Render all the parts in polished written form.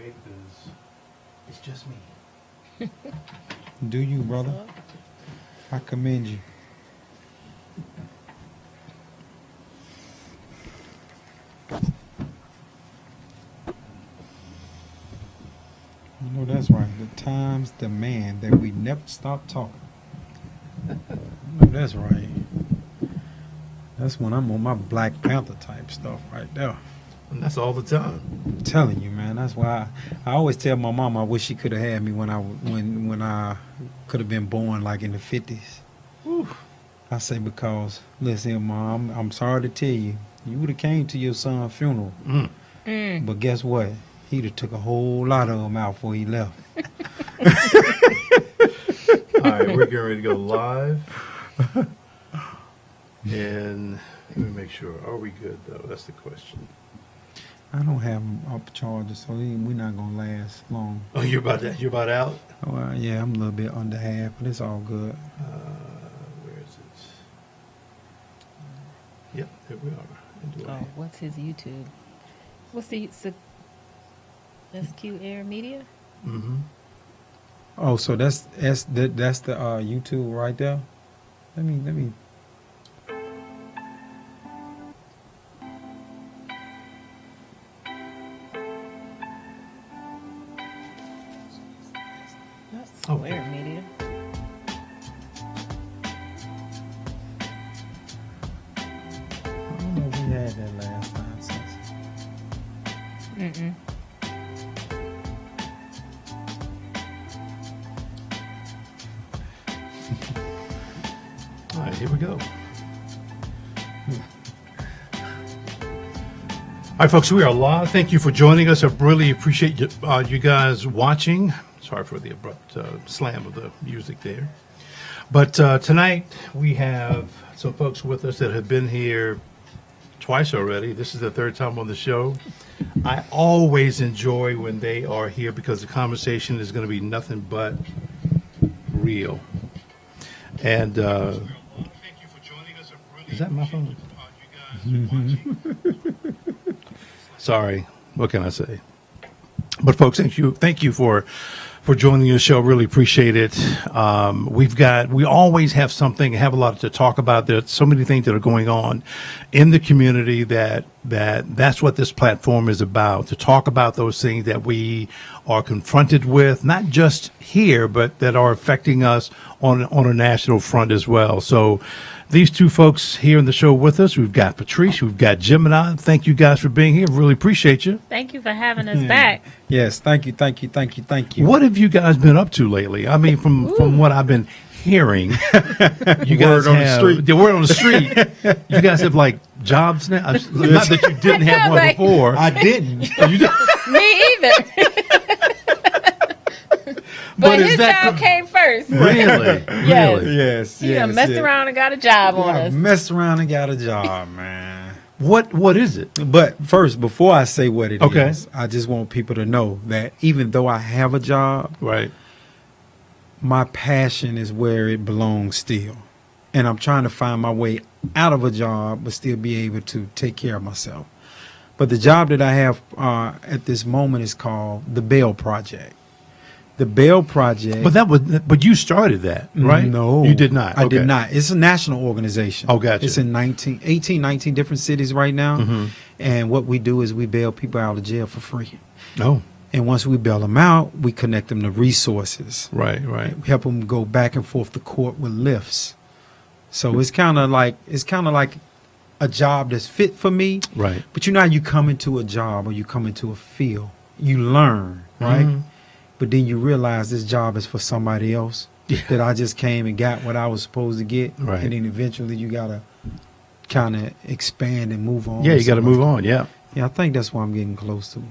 faith is, it's just me. Do you, brother? I commend you. You know that's right. The times demand that we never stop talking. You know that's right. That's when I'm on my Black Panther type stuff right there. And that's all the time. I'm telling you, man. That's why I always tell my mom I wish she could have had me when I could have been born like in the 50s. Whew. I say because listen, Mom, I'm sorry to tell you, you would have came to your son's funeral, but guess what? He'd have took a whole lot of them out before he left. All right, we're getting ready to go live. And let me make sure. Are we good, though? That's the question. I don't have them up charges, so we're not gonna last long. Oh, you're about out? Oh, yeah, I'm a little bit under half, but it's all good. Where is it? Yep, there we are. Oh, what's his YouTube? What's the SQ Air Media? Mm-hmm. Oh, so that's the YouTube right there. Let me. That's Okay. Air Media. I don't know if we had that last time. Mm-mm. All right, here we go. All right, folks, we are live. Thank you for joining us. I really appreciate you guys watching. Sorry for the abrupt slam of the music there. But tonight we have some folks with us that have been here twice already. This is the third time on the show. I always enjoy when they are here because the conversation is going to be nothing but real. And is that my phone? Sorry, what can I say? But folks, thank you for joining the show. Really appreciate it. We always have a lot to talk about. There's so many things that are going on in the community that's what this platform is about, to talk about those things that we are confronted with, not just here, but that are affecting us on a national front as well. So these two folks here in the show with us, we've got Patrice, we've got Gemini. Thank you guys for being here. Really appreciate you. Thank you for having us back. Yes, thank you. What have you guys been up to lately? I mean, from what I've been hearing, you guys the word on the street. You guys have like jobs now. Not that you didn't have one Like- before. I didn't. Me either. But is his that job came first. Really? Yes. Really? Yes. He done messed around and got a job on I us. messed around and got a job, man. What is it? But first, before I say what it Okay. is, I just want people to know that even though I have a job, Right. my passion is where it belongs still. And I'm trying to find my way out of a job, but still be able to take care of myself. But the job that I have at this moment is called the Bell Project. The Bell Project. But you started that, right? No. You did not. I Okay. did not. It's a national organization. Oh, gotcha. It's in 19 different cities right now. Mhm. And what we do is we bail people out of jail for free. Oh, And once we bail them out, we connect them to resources. right. Help them go back and forth to court with lifts. So it's kind of like a job that's fit for me. Right. But you know how you come into a job or you come into a field, you learn, right? Mhm. But then you realize this job is for somebody else. Yeah. That I just came and got what I was supposed to get. Right. And then eventually you got to kind of expand and move on. Yeah, you got to Something. move on. Yeah. Yeah, I think that's what I'm getting close to.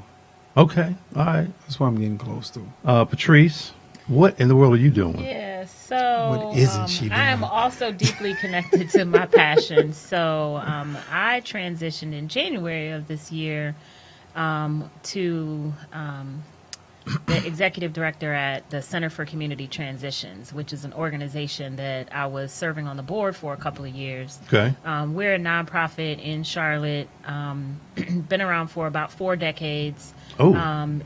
Okay. All right. That's what I'm getting close to. Patrice, what in the world are you doing? Yeah, so What isn't she doing? I am also deeply connected to my passion. So I transitioned in January of this year to the executive director at the Center for Community Transitions, which is an organization that I was serving on the board for a couple of years. Okay. We're a nonprofit in Charlotte, been around for about 4 decades. Oh.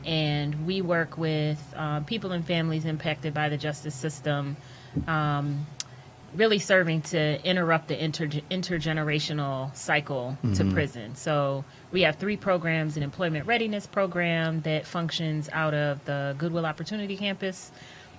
And we work with people and families impacted by the justice system, really serving to interrupt the intergenerational cycle to prison. So we have 3 programs: an employment readiness program that functions out of the Goodwill Opportunity Campus.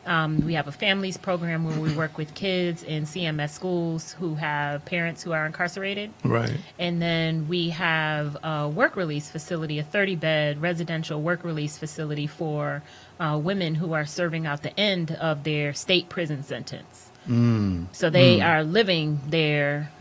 We have a families program where we work with kids in CMS schools who have parents who are incarcerated. Right. And then we have a work release facility, a 30-bed residential work release facility for women who are serving out the end of their state prison sentence. So they are living their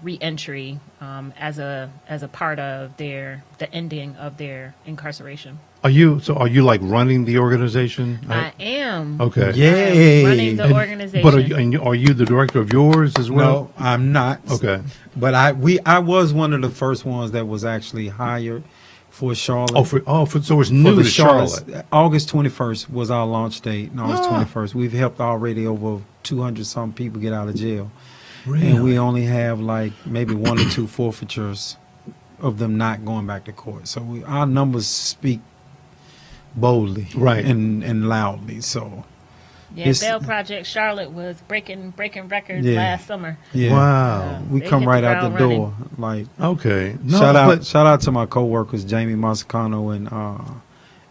reentry as a part of the ending of their incarceration. Are you like running the organization? I am. Okay. Yay. Running the organization. But are you the director of yours as well? No, I'm not. Okay. But I was one of the first ones that was actually hired for Charlotte. So it's new for to Charlotte. August 21st was our launch date. August 21st. We've helped already over 200 some people get out of jail. Really? And we only have like maybe 1 or 2 forfeitures of them not going back to court. So our numbers speak boldly, Right. and loudly. So Yeah, It's- Bail Project Charlotte was breaking records Yeah. last summer. yeah, Wow. we They come hit right the out the ground door. Like Okay. No, shout out to my coworkers Jamie Masacano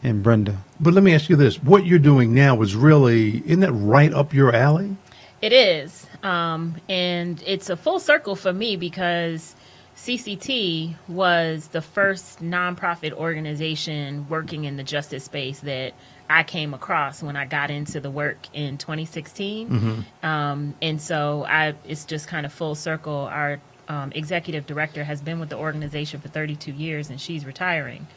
and Brenda. But let me ask you this: what you're doing now isn't that right up your alley? It is. And it's a full circle for me because CCT was the first nonprofit organization working in the justice space that I came across when I got into the work in 2016. And so it's just kind of full circle. Our executive director has been with the organization for 32 years and she's retiring.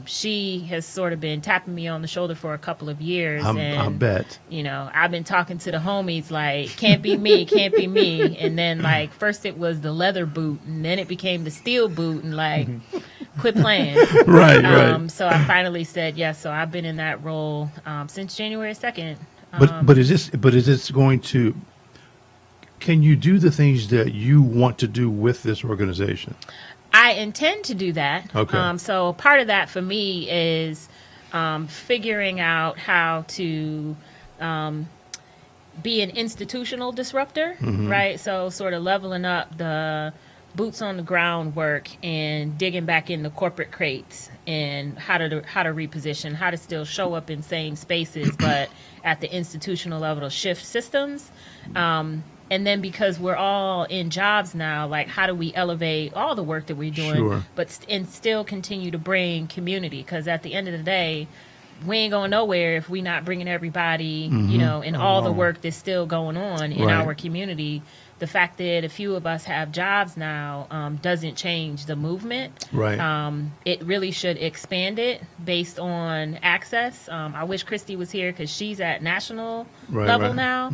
She has sort of been tapping me on the shoulder for a couple of years. I bet. You know, I've been talking to the homies like, can't be me, can't be me. And then like, first it was the leather boot and then it became the steel boot and like, quit playing. Right. So I finally said yes. So I've been in that role since January 2nd. But is this going to? Can you do the things that you want to do with this organization? I intend to do that. Okay. So part of that for me is figuring out how to be an institutional disruptor, right? So sort of leveling up the boots on the ground work and digging back in the corporate crates and how to reposition, how to still show up in same spaces, but at the institutional level to shift systems. And then because we're all in jobs now, like how do we elevate all the work that we're doing, Sure. but and still continue to bring community? Because at the end of the day, we ain't going nowhere if we're not bringing everybody, you know, and all the work that's still going on in Right. our community. The fact that a few of us have jobs now doesn't change the movement. Right. It really should expand it based on access. I wish Christy was here because she's at national level right. now.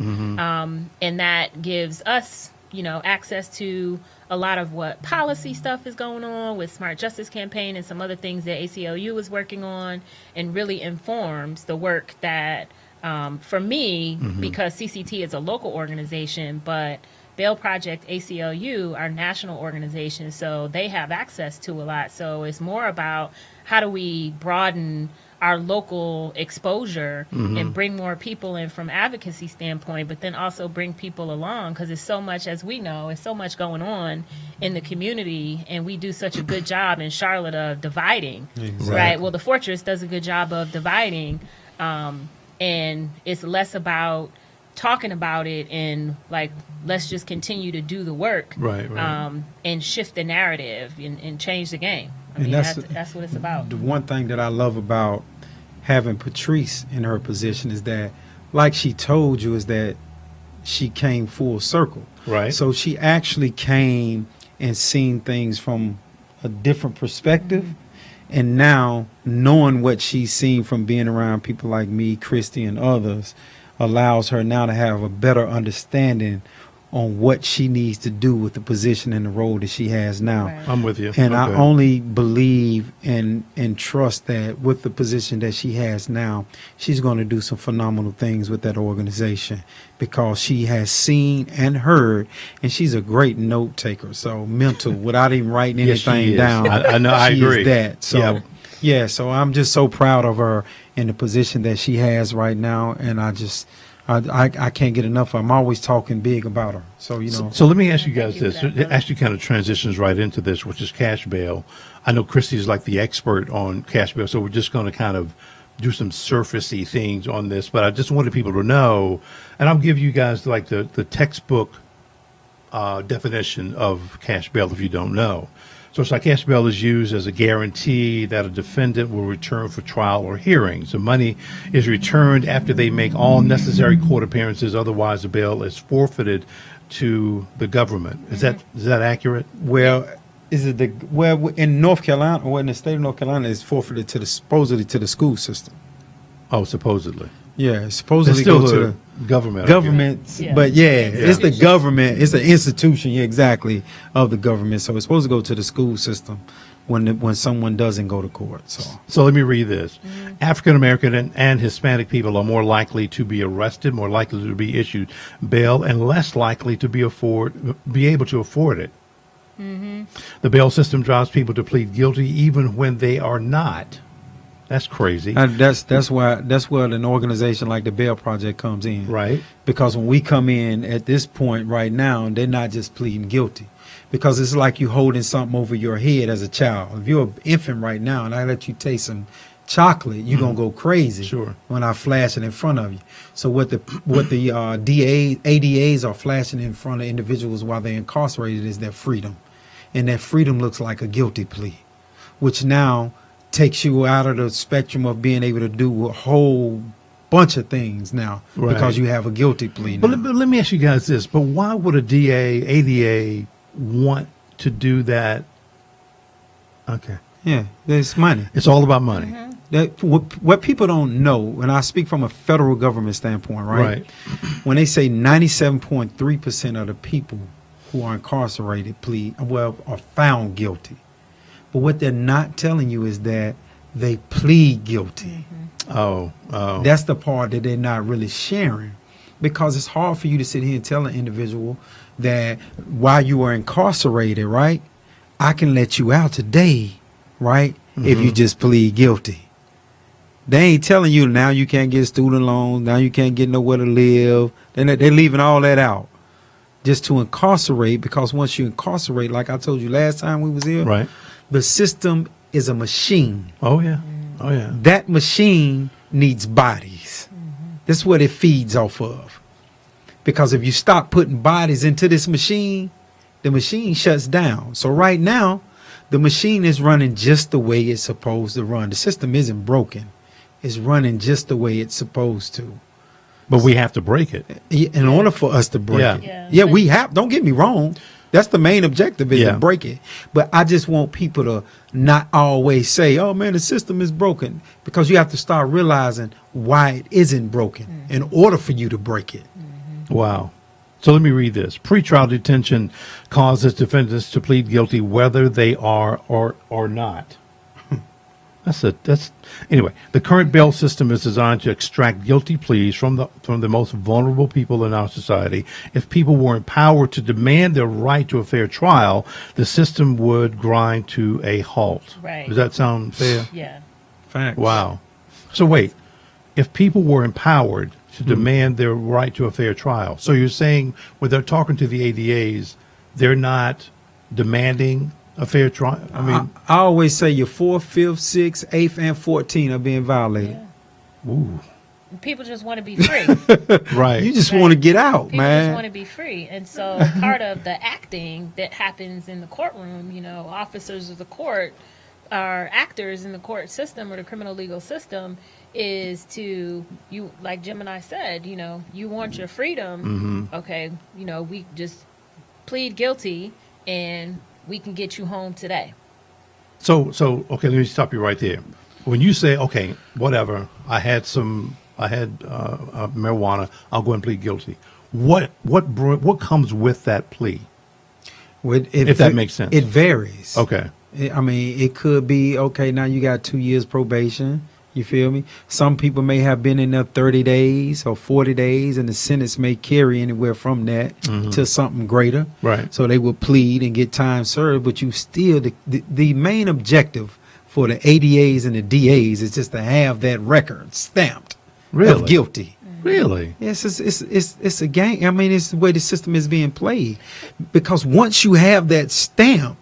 And that gives us, you know, access to a lot of what policy stuff is going on with Smart Justice Campaign and some other things that ACLU is working on, and really informs the work that, for me, because CCT is a local organization, but Bail Project ACLU are national organizations, so they have access to a lot. So it's more about how do we broaden our local exposure and bring more people in from advocacy standpoint, but then also bring people along because it's so much, as we know, it's so much going on in the community, and we do such a good job in Charlotte of dividing, right? Well, the Fortress does a good job of dividing, and it's less about talking about it and like let's just continue to do the work, Right. and shift the narrative and change the game. I And mean, that's- that's what it's about. The one thing that I love about having Patrice in her position is that, like she told you, is that she came full circle. Right. So she actually came and seen things from a different perspective. And now, knowing what she's seen from being around people like me, Christy, and others, allows her now to have a better understanding on what she needs to do with the position and the role that she has now. Right. I'm with you. And I Okay. only believe and trust that with the position that she has now, she's going to do some phenomenal things with that organization because she has seen and heard, and she's a great note taker. So mental, without even writing Yes, she anything is. down. I know. I she agree. Is that. So Yep. yeah, so I'm just so proud of her in the position that she has right now, and I can't get enough. I'm always talking big about her. So you know. So let me ask you Thank guys you this. for that, It brother. actually kind of transitions right into this, which is cash bail. I know Christy is like the expert on cash bail, so we're just going to kind of do some surfacey things on this. But I just wanted people to know, and I'll give you guys like the textbook definition of cash bail if you don't know. So it's like cash bail is used as a guarantee that a defendant will return for trial or hearings. The money is returned after they make all necessary court appearances. Otherwise, the bail is forfeited to the government. Is that accurate? Well, is it in North Carolina or in the state of North Carolina is forfeited to supposedly to the school system? Oh, supposedly. Yeah, It's supposedly still go to the the government. I guess. government, Yeah. but yeah, it's the Institution. government. It's an institution, yeah, exactly, of the government. So it's supposed to go to the school system when someone doesn't go to court. So So let me read this. African American and Hispanic people are more likely to be arrested, more likely to be issued bail, and less likely to be able to afford it. The bail system drives people to plead guilty even when they are not. That's crazy. that's where an organization like the Bail Project comes in, Right. Because when we come in at this point right now, they're not just pleading guilty, because it's like you holding something over your head as a child. If you're an infant right now and I let you taste some chocolate, you're gonna go crazy. Sure. When I flash it in front of you. So what the ADAs are flashing in front of individuals while they're incarcerated is their freedom, and that freedom looks like a guilty plea, which now takes you out of the spectrum of being able to do a whole bunch of things now Right. because you have a guilty plea now. But let me ask you guys this. But why would a ADA want to do that? Okay. Yeah, there's money. It's all about money. That what people don't know, and I speak from a federal government standpoint, right? When they say 97.3% of the people who are incarcerated are found guilty. But what they're not telling you is that they plead guilty. Oh. That's the part that they're not really sharing, because it's hard for you to sit here and tell an individual that while you are incarcerated, right, I can let you out today, right, if you just plead guilty. They ain't telling you now you can't get student loans, now you can't get nowhere to live. They're leaving all that out just to incarcerate, because once you incarcerate, like I told you last time we was here, Right. the system is a machine. Oh, yeah. Oh, yeah. That machine needs bodies. That's what it feeds off of. Because if you stop putting bodies into this machine, the machine shuts down. So right now, the machine is running just the way it's supposed to run. The system isn't broken. It's running just the way it's supposed to. But we have to break it. In order for us to break Yeah. it. Yeah. We have. Don't get me wrong. That's the main objective, is Yeah. to break it. But I just want people to not always say, oh, man, the system is broken. Because you have to start realizing why it isn't broken in order for you to break it. Wow. So let me read this. Pretrial detention causes defendants to plead guilty whether they are or not. Anyway, the current bail system is designed to extract guilty pleas from the most vulnerable people in our society. If people were empowered to demand their right to a fair trial, the system would grind to a halt. Right. Does that sound fair? Yeah. Fact. Wow. So wait, if people were empowered to demand their right to a fair trial, so you're saying when they're talking to the ADAs, they're not demanding a fair trial? I mean, I always say your 4th, 5th, 6th, 8th, and 14 are being violated. ooh, People just want to be free. right. You just Right. want to get out, People just want man. to be free. And so part of the acting that happens in the courtroom, officers of the court are actors in the court system or the criminal legal system, is to, you, like Gemini said, you want your freedom. Okay. We just plead guilty and we can get you home today. So okay, let me stop you right there. When you say, okay, whatever, I had marijuana, I'll go and plead guilty. what comes with that plea? If If that makes sense. It varies. Okay. I mean, it could be, okay, now you got 2 years probation. You feel me? Some people may have been in there 30 days or 40 days, and the sentence may carry anywhere from that to something greater. Right. So they will plead and get time served, but you still, the main objective for the ADAs and the DAs is just to have that record stamped Really? of guilty. Really? Yes, it's a game. I mean, it's the way the system is being played. Because once you have that stamp,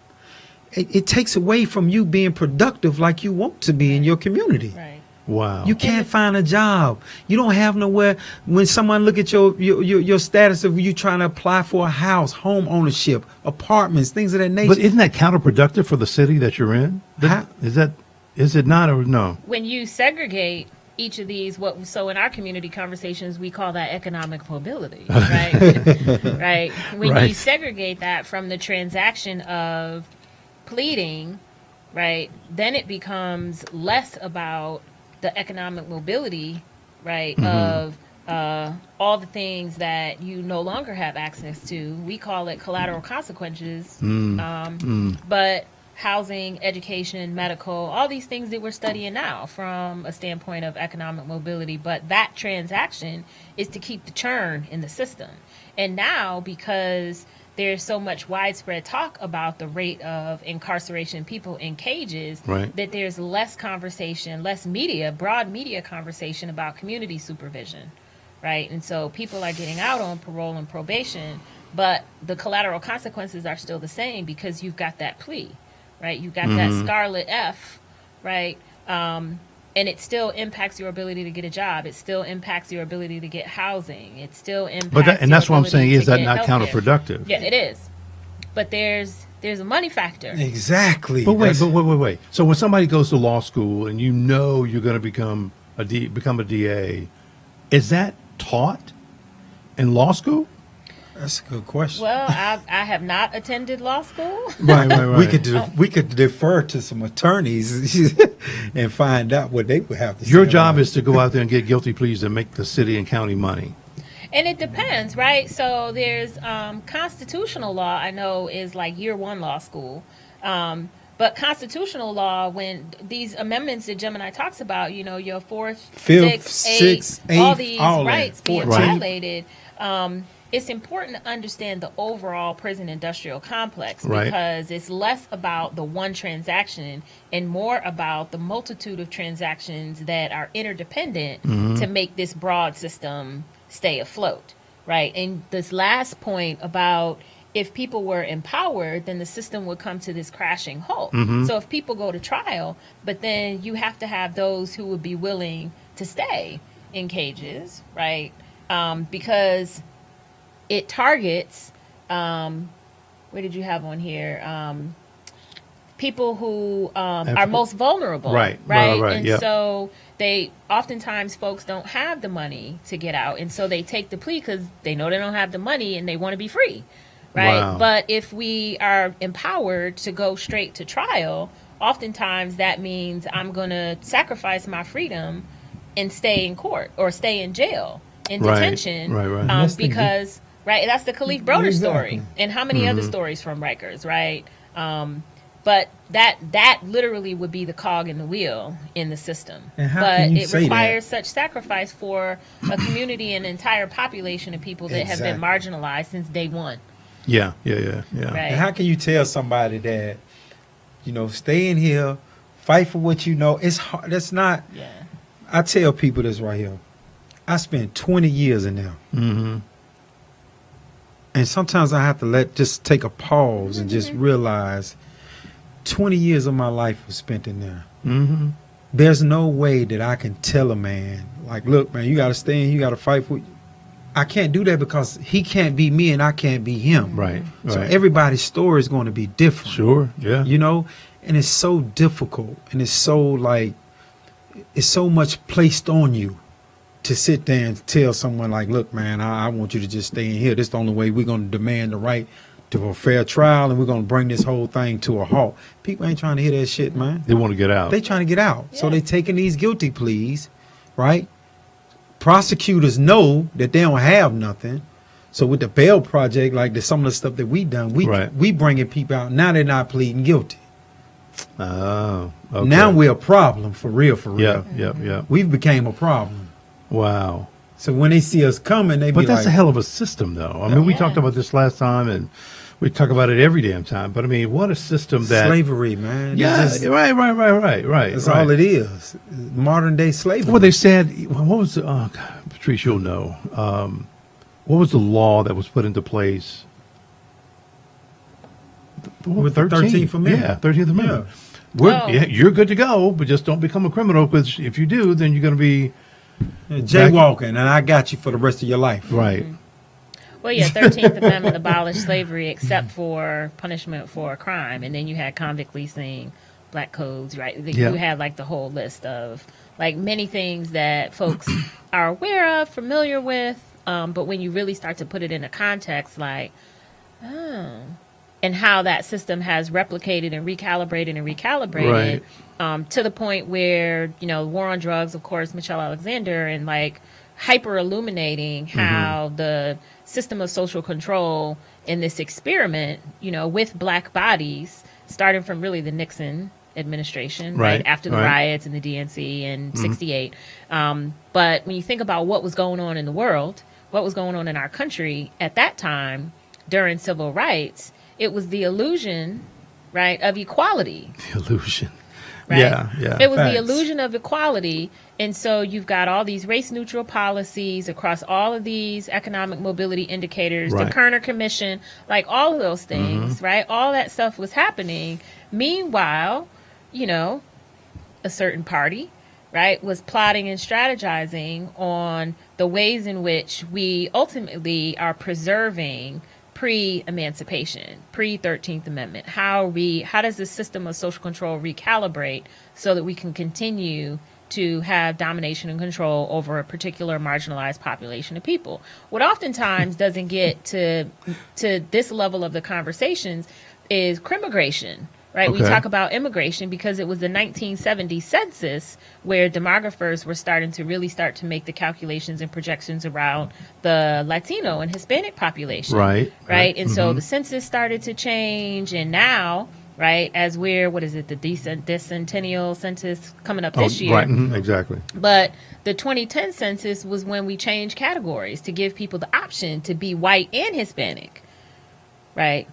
it takes away from you being productive like you want to be in your community. Right. Wow. You can't find a job. You don't have nowhere. When someone look at your status of you trying to apply for a house, home ownership, apartments, things of that nature. But isn't that counterproductive for the city that you're in? How- Is it not or no? When you segregate each of these, so in our community conversations, we call that economic mobility, right? Right. When Right. you segregate that from the transaction of pleading, right, then it becomes less about the economic mobility, right, of all the things that you no longer have access to. We call it collateral consequences, but housing, education, medical, all these things that we're studying now from a standpoint of economic mobility. But that transaction is to keep the churn in the system. And now, because there's so much widespread talk about the rate of incarceration, people in cages, Right. that there's less conversation, less media, broad media conversation about community supervision, right? And so people are getting out on parole and probation, but the collateral consequences are still the same because you've got that plea, right? You've got that scarlet F, right? And it still impacts your ability to get a job. It still impacts your ability to get housing. It still impacts. And that's your what I'm ability saying. Is to that get not healthcare. counterproductive? Yeah, it is. But there's a money factor. Exactly. But wait. So when somebody goes to law school and you know you're going to become a DA, is that taught in law school? That's a good question. Well, I have not attended law school. Right. We could defer to some attorneys and find out what they would have to say. Your job about is to go out there and get guilty pleas and make the city and county money. And it depends, right? So there's constitutional law, I know, is like year one law school. But constitutional law, when these amendments that Gemini talks about, your fourth, Fifth, sixth, sixth, all eighth, these all that. rights being 14. violated, it's important to understand the overall prison industrial complex Right. because it's less about the one transaction and more about the multitude of transactions that are interdependent to make this broad system stay afloat, right? And this last point about if people were empowered, then the system would come to this crashing halt. So if people go to trial, but then you have to have those who would be willing to stay in cages, right? Because it targets, what did you have on here? People who are most vulnerable. Right. And Yep. so oftentimes folks don't have the money to get out. And so they take the plea because they know they don't have the money and they want to be free. Right. Wow. But if we are empowered to go straight to trial, oftentimes that means I'm going to sacrifice my freedom and stay in court or stay in jail, in Right. detention. Right. That's the- Because, right, that's the Khalif Broder Exactly. story. And how many other stories from Rikers, right? But that literally would be the cog in the wheel in the system. And how but can you it say requires such sacrifice for a community and entire population of people that have been Exactly. marginalized since day one. Yeah. Right. And how can you tell somebody that, stay in here, fight for what you know? It's hard. That's not. Yeah. I tell people this right here. I spent 20 years in there. Mm-hmm. And sometimes I have to just take a pause and just realize 20 years of my life was spent in there. Mm-hmm. There's no way that I can tell a man, like, look, man, you got to stay in, you got to fight for. I can't do that because he can't be me and I can't be him. Right. So Right. everybody's story is going to be different. Sure. Yeah. And it's so difficult and it's so much placed on you to sit there and tell someone like, look, man, I want you to just stay in here. This is the only way we're going to demand the right to a fair trial and we're going to bring this whole thing to a halt. People ain't trying to hear that shit, man. They want to get out. They trying to get out. So Yeah. they taking these guilty pleas, right? Prosecutors know that they don't have nothing. So with the bail project, like some of the stuff that we done, we bringing people out. Now they're not pleading guilty. Oh, okay. Now we're a problem for real, for real. Yeah. We've became a problem. Wow. So when they see us coming, they be like, But that's a hell of a system, though. I mean, we talked about this last time, and we talk about it every damn time. But I mean, what a system that slavery, man. Yeah, right. That's all it is. Modern day slavery. Well, they said, what was God, Patrice, you'll know. What was the law that was put into place? With the 13th Amendment. Yeah, 13th Amendment. Yeah. You're good to go, but just don't become a criminal, because if you do, then you're going to be jaywalking, and I got you for the rest of your life. Right. Well, yeah, 13th Amendment abolished slavery except for punishment for a crime. And then you had convict leasing, black codes, right? You had like the whole list of like many things that folks are aware of, familiar with. But when you really start to put it in a context, like, and how that system has replicated and recalibrated to the point where, war on drugs, of course, Michelle Alexander, and like hyper illuminating how the system of social control in this experiment, with black bodies, starting from really the Nixon administration, right after the riots and the DNC in 68. But when you think about what was going on in the world, what was going on in our country at that time during civil rights, it was the illusion, right, of equality. The illusion. Right? Yeah. It was the illusion of equality. And so you've got all these race neutral policies across all of these economic mobility indicators, the Kerner Commission, like all of those things, right? All that stuff was happening. Meanwhile, a certain party, right, was plotting and strategizing on the ways in which we ultimately are preserving pre-emancipation, pre-13th Amendment. How does the system of social control recalibrate so that we can continue to have domination and control over a particular marginalized population of people? What oftentimes doesn't get to this level of the conversations is crimmigration. Right. We talk about immigration because it was the 1970 census where demographers were starting to make the calculations and projections around the Latino and Hispanic population. Right. And so the census started to change. And now, right, as the decennial census coming up this year. Right. Exactly. But the 2010 census was when we changed categories to give people the option to be white and Hispanic. Right.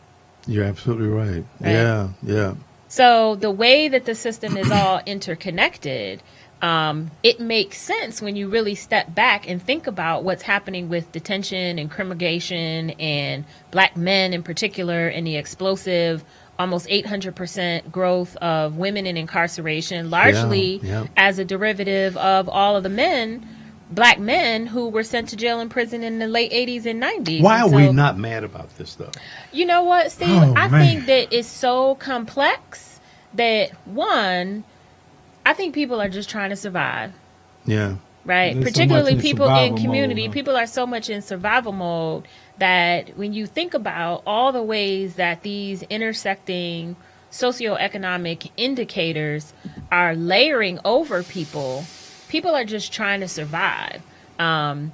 You're absolutely right. Yeah. So the way that the system is all interconnected, it makes sense when you really step back and think about what's happening with detention and crimmigration and black men in particular, and the explosive almost 800% growth of women in incarceration, largely as a derivative of all of the black men who were sent to jail and prison in the late 80s and 90s. Why are we not mad about this, though? You know what, Steve? I think that it's so complex that, one, I think people are just trying to survive. Yeah. Right? There's Particularly so much in people in survival community. mode, People are so much in survival mode that when you think about all the ways that these intersecting socioeconomic indicators are layering over people are just trying to survive. And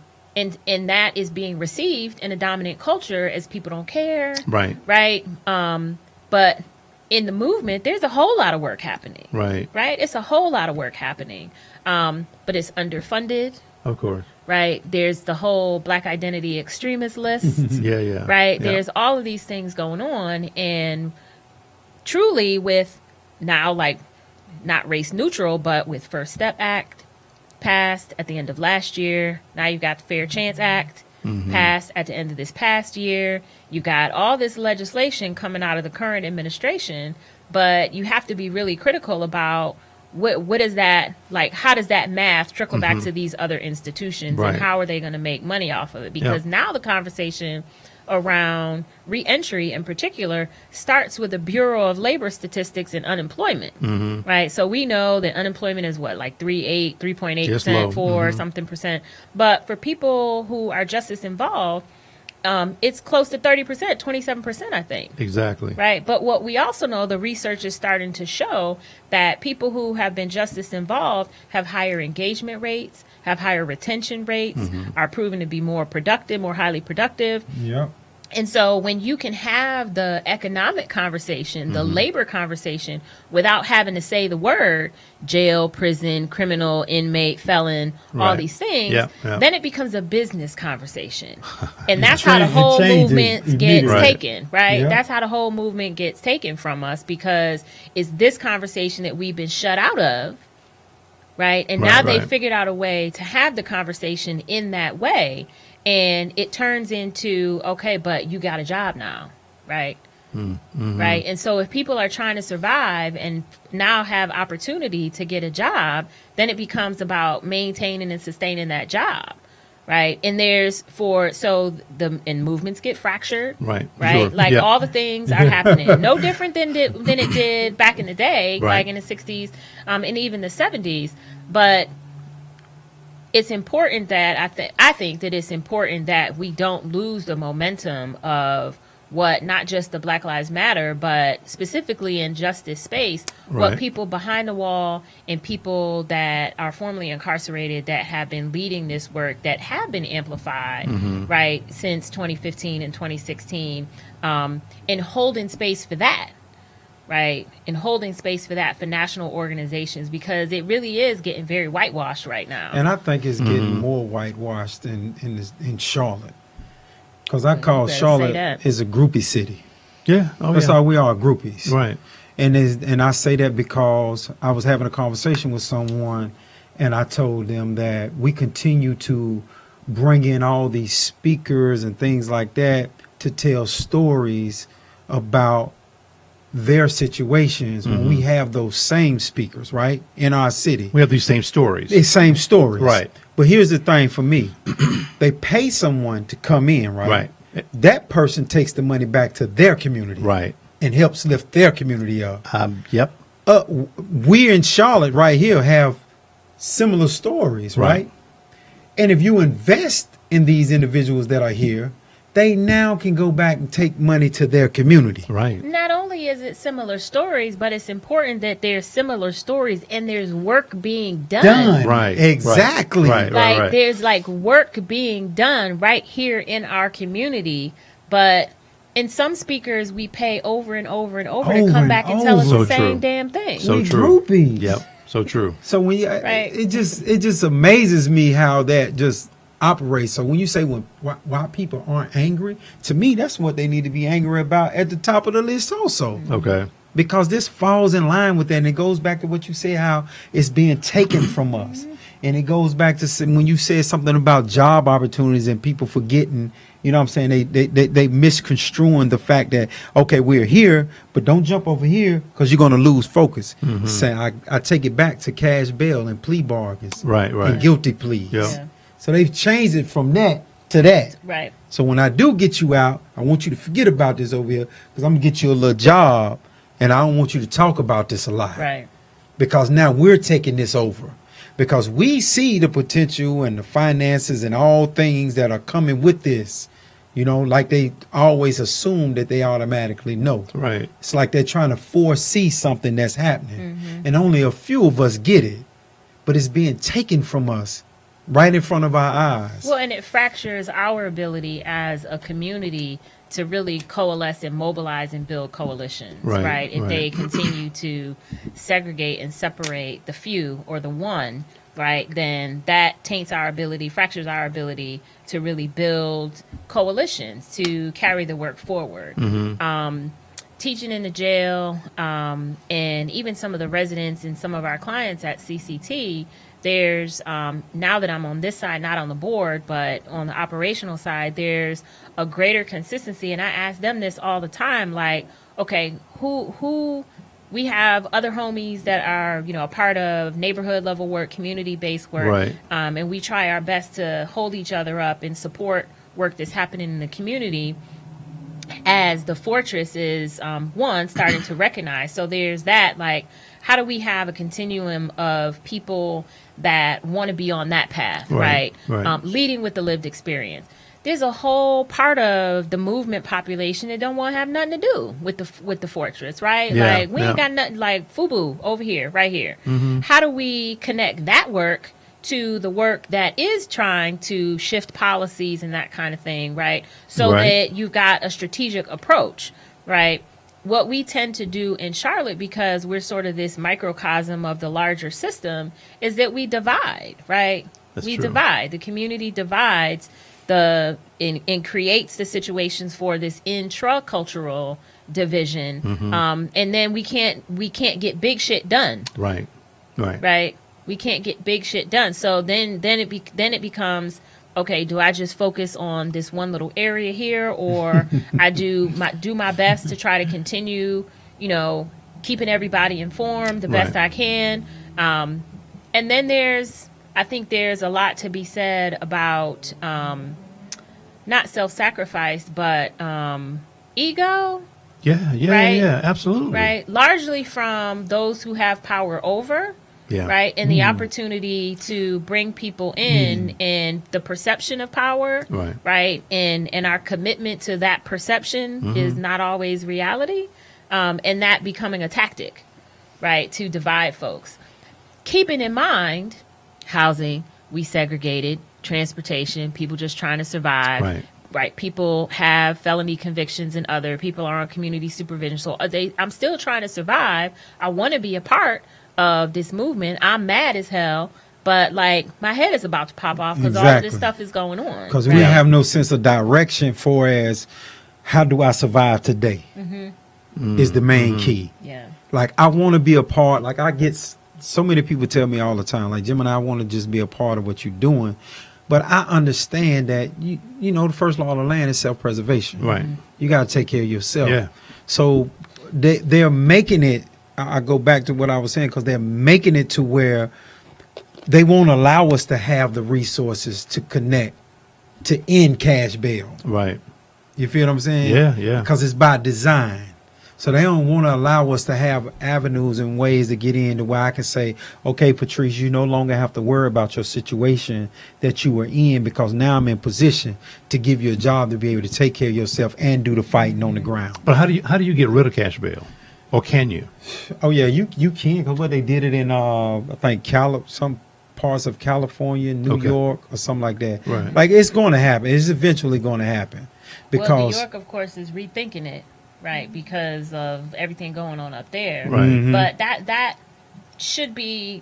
that is being received in a dominant culture as people don't care. Right. But in the movement, there's a whole lot of work happening. Right. It's a whole lot of work happening. But it's underfunded. Of course. Right. There's the whole Black identity extremist list. Right. Yeah. There's all of these things going on. And truly with now, like, not race neutral, but with First Step Act passed at the end of last year. Now you've got the Fair Chance Act passed at the end of this past year. You got all this legislation coming out of the current administration, but you have to be really critical about what is that, like, how does that math trickle back to these other institutions, and how are they going to make money off of it? Because now the conversation around reentry in particular starts with the Bureau of Labor Statistics and unemployment, right? So we know that unemployment is like 3.8%, 4 something percent. But for people who are justice involved, it's close to 30%, 27%, I think. Exactly. Right. But what we also know, the research is starting to show that people who have been justice involved have higher engagement rates, have higher retention rates, are proven to be more productive, more highly productive. Yep. And so when you can have the economic conversation, the labor conversation, without having to say the word jail, prison, criminal, inmate, felon, all Right. these things, Yeah, yeah. then it becomes a business conversation. And that's how the whole changes movement gets immediately. Right. taken, right? Yeah. That's how the whole movement gets taken from us, because it's this conversation that we've been shut out of, right? And Right, now they've right. figured out a way to have the conversation in that way. And it turns into, okay, but you got a job now, right? Right. And so if people are trying to survive and now have opportunity to get a job, then it becomes about maintaining and sustaining that job. Right. And and movements get fractured. Right. Right. Sure. Like Yeah. all the things are happening. No different than it did back in the day, Right. like in the 60s and even the 70s. But it's important that I think that it's important that we don't lose the momentum of what not just the Black Lives Matter, but specifically in justice space, Right. what people behind the wall and people that are formerly incarcerated that have been leading this work, that have been amplified, right, since 2015 and 2016, and holding space for that. Right, and holding space for that for national organizations, because it really is getting very whitewashed right now. And I think it's getting more whitewashed in Charlotte, because I call better say Charlotte that. is a groupie city. Yeah. Oh, That's yeah. all we are, groupies. Right. And I say that because I was having a conversation with someone, and I told them that we continue to bring in all these speakers and things like that to tell stories about their situations when we have those same speakers, right, in our city. We have these same stories. It's same stories. Right. But here's the thing for me. They pay someone to come in, right? Right. That person takes the money back to their community. Right. And helps lift their community up. Yep. We in Charlotte right here have similar stories, Right. right? And if you invest in these individuals that are here, they now can go back and take money to their community. Right. Not only is it similar stories, but it's important that there's similar stories and there's work being done. Right. Exactly. Right. Like there's like work being done right here in our community, but in some speakers we pay over and over and over to Over come and back and tell us over. the So same true. damn thing. So We true. groupies. Yep. So true. So when you, Right. it just amazes me how that just operates. So when you say why people aren't angry, to me that's what they need to be angry about at the top of the list also. Okay. Because this falls in line with that, and it goes back to what you said, how it's being taken from us. And it goes back to when you said something about job opportunities and people forgetting, you know what I'm saying, they misconstruing the fact that, okay, we're here, but don't jump over here because you're going to lose focus. Saying I take it back to cash bail and plea bargains. Right. Right. And guilty pleas. Yeah. Yeah. So they've changed it from that to that. Right. So when I do get you out, I want you to forget about this over here because I'm going to get you a little job, and I don't want you to talk about this a lot. Right. Because now we're taking this over. Because we see the potential and the finances and all things that are coming with this. You know, like they always assume that they automatically know. Right. It's like they're trying to foresee something that's happening. And only a few of us get it. But it's being taken from us right in front of our eyes. Well, and it fractures our ability as a community to really coalesce and mobilize and build coalitions, Right, If right. they continue to segregate and separate the few or the one, right, then that taints our ability, fractures our ability to really build coalitions to carry the work forward. Teaching in the jail, and even some of the residents and some of our clients at CCT, there's now that I'm on this side, not on the board, but on the operational side, there's a greater consistency. And I ask them this all the time, like, okay, who we have other homies that are, you know, a part of neighborhood level work, community based work, Right. and we try our best to hold each other up and support work that's happening in the community. As the fortress is starting to recognize. So there's that, like, how do we have a continuum of people that want to be on that path, Right, right? right. Leading with the lived experience. there's a whole part of the movement population that don't want to have nothing to do with the fortress, right? Yeah, Like we ain't got nothing, like FUBU over here, right here. How do we connect that work to the work that is trying to shift policies and that kind of thing, right? So Right. that you've got a strategic approach, right? What we tend to do in Charlotte, because we're sort of this microcosm of the larger system, is that we divide, right? That's we true. divide. The community divides and creates the situations for this intracultural division. And then we can't get big shit done, Right. Right. right? We can't get big shit done. So then it becomes, okay, do I just focus on this one little area here, or I do my best to try to continue, keeping everybody informed the best Right. I can. And then I think there's a lot to be said about not self-sacrifice, but ego, Yeah. Yeah. Right. Yeah. Absolutely. right? Largely from those who have power over. Yeah. Right. And the opportunity to bring people in and the perception of power. Right. Right. And our commitment to that perception is not always reality. And that becoming a tactic, right, to divide folks. Keeping in mind housing, we segregated, transportation, people just trying to survive. Right. Right. People have felony convictions and other people are on community supervision. So I'm still trying to survive. I want to be a part of this movement. I'm mad as hell, but like my head is about to pop off because all of this Exactly. stuff is going on. Because we have no sense of direction for as how do I survive today is the main key. Yeah. Like I want to be a part. Like I get so many people tell me all the time, like Gemini, I want to just be a part of what you're doing. But I understand that you know the first law of the land is self-preservation. Right. You got to take care of yourself. Yeah. So they're making it. I go back to what I was saying because they're making it to where they won't allow us to have the resources to connect to end cash bail. Right. You feel what I'm saying? Yeah, yeah. Because it's by design. So they don't want to allow us to have avenues and ways to get in to where I can say, okay, Patrice, you no longer have to worry about your situation that you were in because now I'm in position to give you a job to be able to take care of yourself and do the fighting on the ground. But how do you get rid of cash bail, or can you? Oh yeah, you can, because what they did it in I think some parts of California, New Okay. York, or something like that. Right. Like it's going to happen. It's eventually going to happen because Well, New York, of course, is rethinking it, right, because of everything going on up there. Right. Mhm. But that should be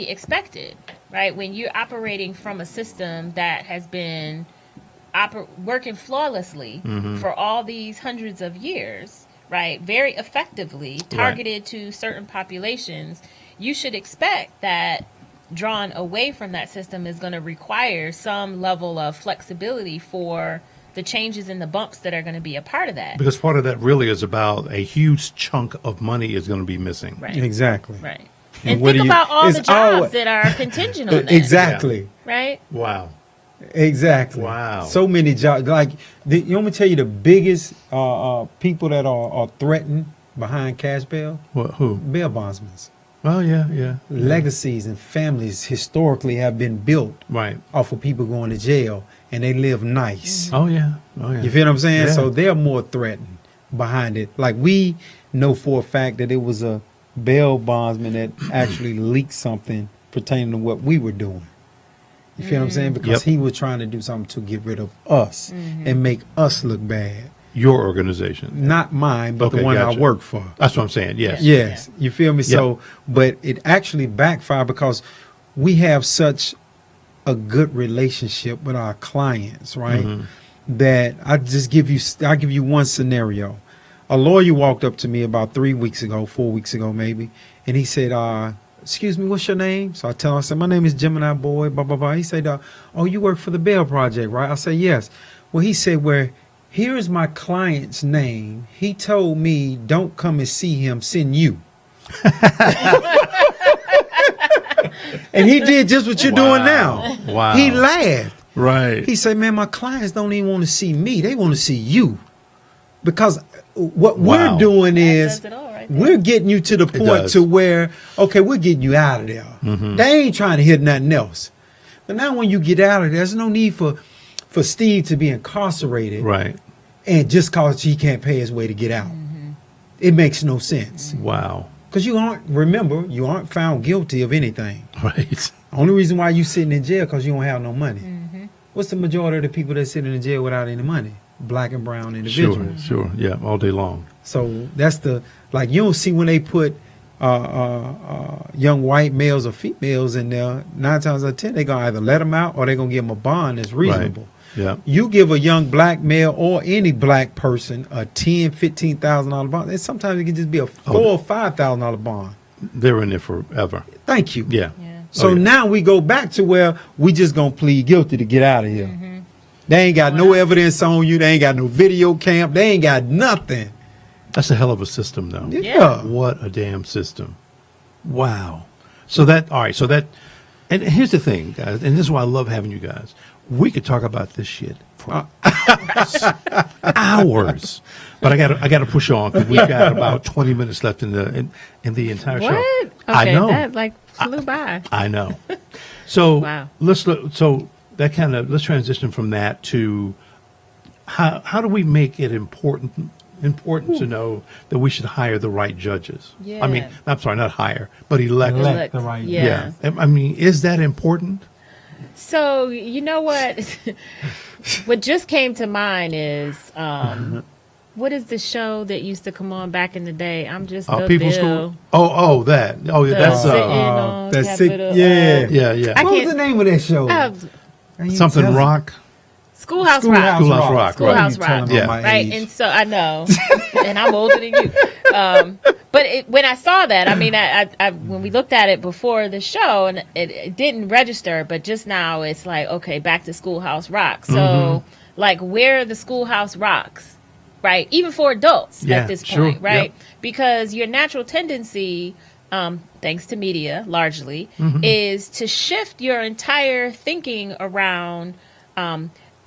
expected, right? When you're operating from a system that has been working flawlessly for all these hundreds of years, right, very effectively targeted to certain populations, you should expect that drawn away from that system is going to require some level of flexibility for the changes and the bumps that are going to be a part of that. Because part of that really is about a huge chunk of money is going to be missing. Right. exactly. Right. And And what think do you- about all the it's jobs all- that are contingent on that. Exactly. Right? Wow. Exactly. Wow. So many jobs. Like, you want me to tell you the biggest people that are threatened behind cash bail? What? Who? Bail bondsmen. Well, yeah. Legacies and families historically have been built Right. off of people going to jail, and they live nice. Oh yeah. You feel what I'm saying? Yeah. So they're more threatened behind it. Like, we know for a fact that it was a bail bondsman that actually leaked something pertaining to what we were doing. You feel what I'm saying? Because Yep. he was trying to do something to get rid of us and make us look bad. Your organization. Not mine, but Okay, the one gotcha. I work for. That's what I'm saying. Yes. Yes, you feel me? Yep. So, but it actually backfired because we have such a good relationship with our clients, right? That I'll give you one scenario. A lawyer walked up to me about 4 weeks ago maybe, and he said, excuse me, what's your name? So I tell him, I said, my name is Gemini Boy, blah, blah, blah. He said, oh, you work for the Bail Project, right? I said, yes. Well, he said, here is my client's name. He told me, don't come and see him, send you. And he did just what you're doing now. Wow. He laughed. Right. He said, man, my clients don't even want to see me. They want to see you. Because what Wow. we're doing That is says it all right there. we're getting you to the point does. to where, okay, we're getting you out of there. They ain't trying to hear nothing else. But now when you get out of there, there's no need for for Steve to be incarcerated, Right. and just cause he can't pay his way to get out. It makes no sense. Wow. Because you aren't found guilty of anything. Right. Only reason why you sitting in jail because you don't have no money. What's the majority of the people that sit in the jail without any money? Black and brown individuals. Sure. Yeah. All day long. So that's you don't see when they put young white males or females in there, 9 times out of 10, they're going to either let them out or they're going to give them a bond that's reasonable. Yeah. You give a young black male or any black person a $10,000-$15,000 bond. And sometimes it can just be a $4,000 or $5,000 bond. They're in there forever. Thank you. Yeah. So now we go back to where we just gonna plead guilty to get out of here. They ain't got no evidence on you. They ain't got no video cam. They ain't got nothing. That's a hell of a system, though. Yeah. What a damn system. Wow. All right. And here's the thing, guys, and this is why I love having you guys. We could talk about this shit for hours. But I got to push on because we've got about 20 minutes left in the entire show. What? I Okay, know. that flew by. I know. So Wow. let's transition from that to how do we make it important to know that we should hire the right judges? Yeah. I mean, I'm sorry, not hire, but elect. Elect the right- Yeah. I mean, is that important? So you know what? What just came to mind is what is the show that used to come on back in the day? I'm just the People's Bill. School. Oh, that. Oh, yeah, that's Sitting on that's sick. Capitol, Yeah. yeah. I What was can't- the name of that show? Something Rock. Schoolhouse Rock. Schoolhouse Rock, Schoolhouse right. Rock. Yeah. Right, and so I know, and I'm older than you. But when I saw that, I mean, I when we looked at it before the show, and it didn't register, but just now it's like, okay, back to Schoolhouse Rock. So, like, where are the Schoolhouse Rocks, right? Even for adults Yeah, at this sure. point, right? Yep. Because your natural tendency, thanks to media largely, is to shift your entire thinking around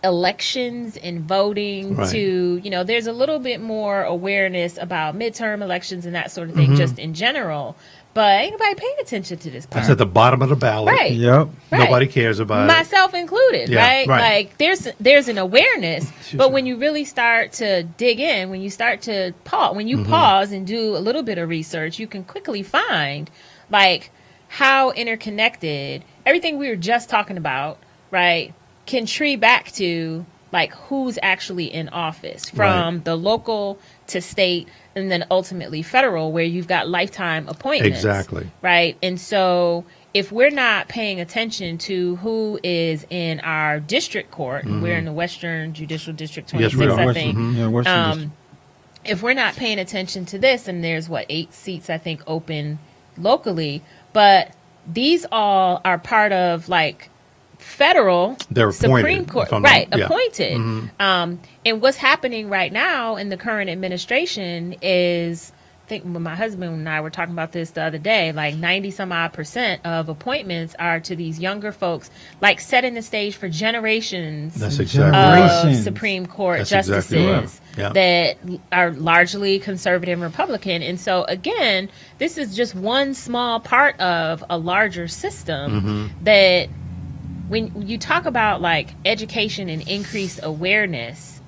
elections and voting Right. to, there's a little bit more awareness about midterm elections and that sort of thing just in general, but ain't nobody paying attention to this part. That's at the bottom of the ballot. Right. Yep. Right. Nobody cares about it. Myself included, Yeah, right? right. Like there's an awareness, Excuse but me. when you really start to dig in, when you start to pause, when you pause and do a little bit of research, you can quickly find like how interconnected everything we were just talking about, right, can tree back to like who's actually in office from Right. the local to state and then ultimately federal, where you've got lifetime appointments. Exactly. Right. And so if we're not paying attention to who is in our district court, and we're in the Western Judicial District Yes, 26, we are. I think. Yeah, Western District. If we're not paying attention to this, and there's 8 seats, I think, open locally, but these all are part of like federal They're appointed, Supreme Court, if I'm not- right? yeah. Appointed. And what's happening right now in the current administration is, I think when my husband and I were talking about this the other day, like 90 some odd % of appointments are to these younger folks, like setting the stage for generations That's exactly of right. Generations. Supreme Court That's justices exactly right. Yeah. that are largely conservative and Republican. And so, again, this is just one small part of a larger system that when you talk about like education and increased awareness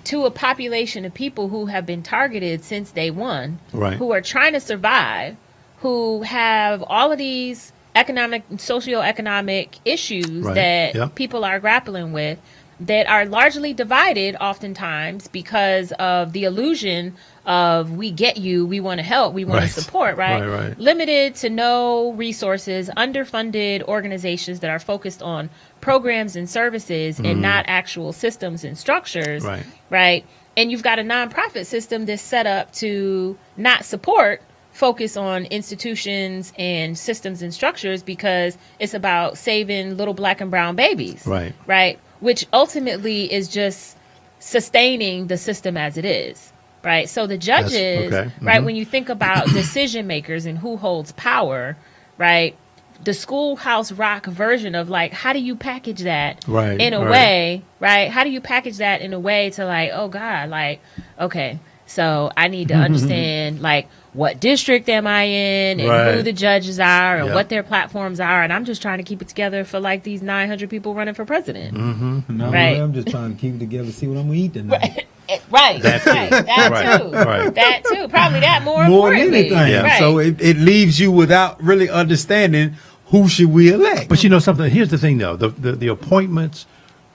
to a population of people who have been targeted since day one, Right. who are trying to survive, who have all of these economic and socioeconomic issues Right. that Yep. people are grappling with, that are largely divided oftentimes because of the illusion of we get you, we want to help, we want Right. to support, right? Right. Limited to no resources, underfunded organizations that are focused on programs and services and not actual systems and structures, Right. right? And you've got a nonprofit system that's set up to not support, focus on institutions and systems and structures because it's about saving little black and brown babies, Right. right? Which ultimately is just sustaining the system as it is, right? So the judges, okay. right, when you think about decision makers and who holds power, right, the Schoolhouse Rock version of like, how do you package that Right, in a right. way, right? How do you package that in a way to like, oh God, like, okay, So I need to understand, like, what district am I in, and who Right. the judges are, and Yep. what their platforms are. And I'm just trying to keep it together for, like, these 900 people running for president. No, Right. I'm just trying to keep it together, see what I'm gonna eat tonight. Right, That too. right, that Right, too, right. that too. Probably that more More than importantly. anything. Yeah. So it leaves you without really understanding who should we elect. But you know something? Here's the thing, though. The appointments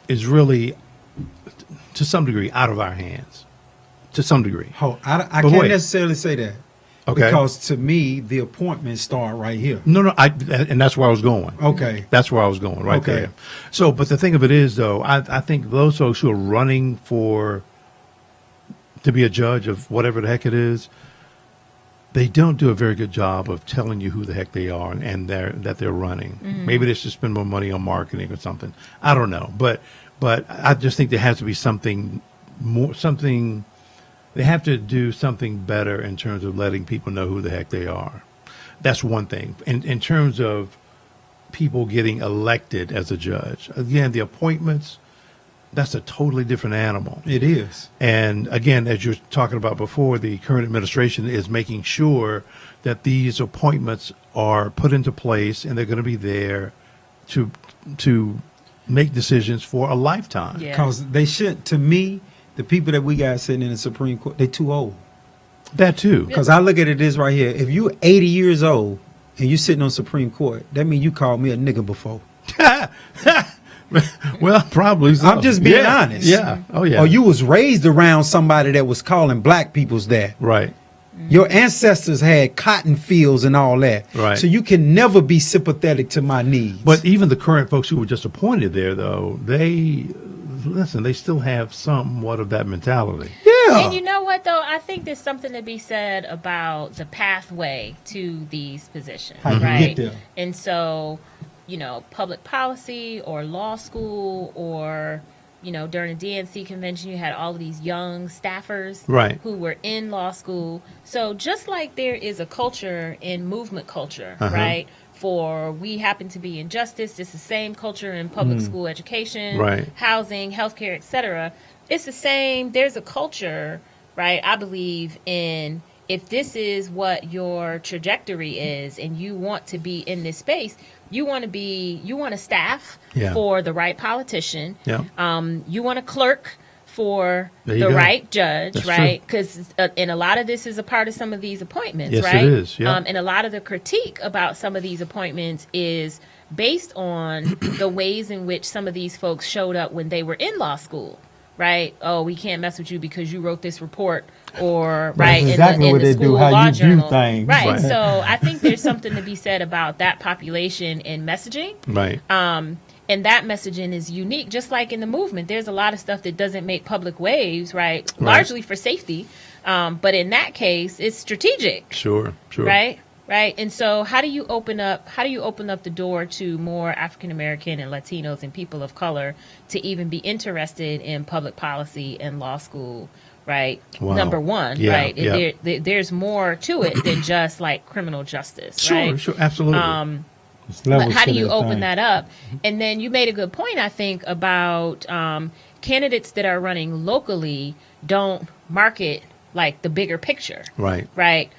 is really, to some degree, out of our hands. To some degree. I But can't wait. necessarily say that. Okay. Because to me, the appointments start right here. No, and that's where I was going. Okay. That's where I was going, right Okay. there. So, but the thing of it is, though, I think those folks who are running to be a judge of whatever the heck it is, they don't do a very good job of telling you who the heck they are and that they're running. Maybe they should spend more money on marketing or something. I don't know, but I just think there has to be something more. They have to do something better in terms of letting people know who the heck they are. That's one thing. In terms of people getting elected as a judge, again, the appointments, that's a totally different animal. It is. And again, as you're talking about before, the current administration is making sure that these appointments are put into place and they're going to be there to make decisions for a lifetime. Yeah. Because they should, to me, the people that we got sitting in the Supreme Court, they too old. That too. Because I look at it this right here. If you're 80 years old and you're sitting on Supreme Court, that means you called me a nigga before. Well, probably so. I'm just being Yeah. honest. Yeah. Oh, yeah. Or you was raised around somebody that was calling black people's that. Right. Your ancestors had cotton fields and all that. Right. So you can never be sympathetic to my needs. But even the current folks who were just appointed there, though, they still have somewhat of that mentality. yeah. And you know what, though? I think there's something to be said about the pathway to these positions, How you right? get there. And so, public policy or law school or, during the DNC convention, you had all of these young staffers Right. who were in law school. So just like there is a culture in movement culture, Uh-huh. right? For we happen to be in justice, it's the same culture in public school education, Right. housing, healthcare, etc. It's the same. There's a culture, right? I believe in, if this is what your trajectory is and you want to be in this space, you want to staff Yeah. for the right politician. Yeah. You want to clerk for There the you go. right judge, That's right? Because and a lot of this is a part of some of these appointments, Yes, it right? is, yeah. And a lot of the critique about some of these appointments is based on the ways in which some of these folks showed up when they were in law school, right? Oh, we can't mess with you because you wrote this report, or right That's exactly in what the they school do, how law you view journal, things. right? Right. So I think there's something to be said about that population in messaging. Right. And that messaging is unique, just like in the movement. There's a lot of stuff that doesn't make public waves, right? Largely for safety. But in that case, it's strategic, Sure. right? Right. And so how do you open up the door to more African American and Latinos and people of color to even be interested in public policy and law school? Right. Wow. Number one, Yeah, right. yeah. There's more to it than just like criminal justice. Sure. right? Sure. Absolutely. But how do you open that up? And then you made a good point, I think, about candidates that are running locally don't market like the bigger picture. Right. Right.